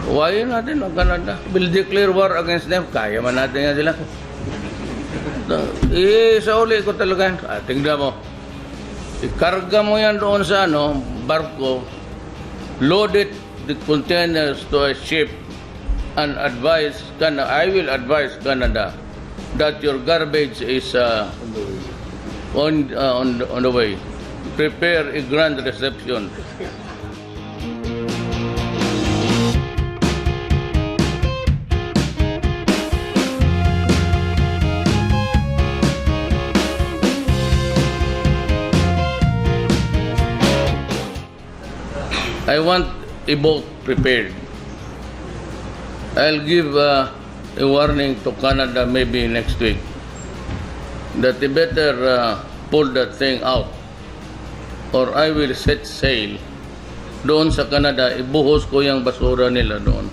Huwayin natin ang Canada. Will declare war against them. Kaya man natin nga sila. Sa uli ko talaga. Tingnan mo. Ikarga mo yan doon sa barko. Load it, the containers to a ship and advise I will advise Canada that your garbage is on the way. Prepare a grand reception. I want a boat prepared. I'll give a warning to Canada maybe next week that they better pull that thing out or I will set sail doon sa Canada. Ibuhos ko yung basura nila doon.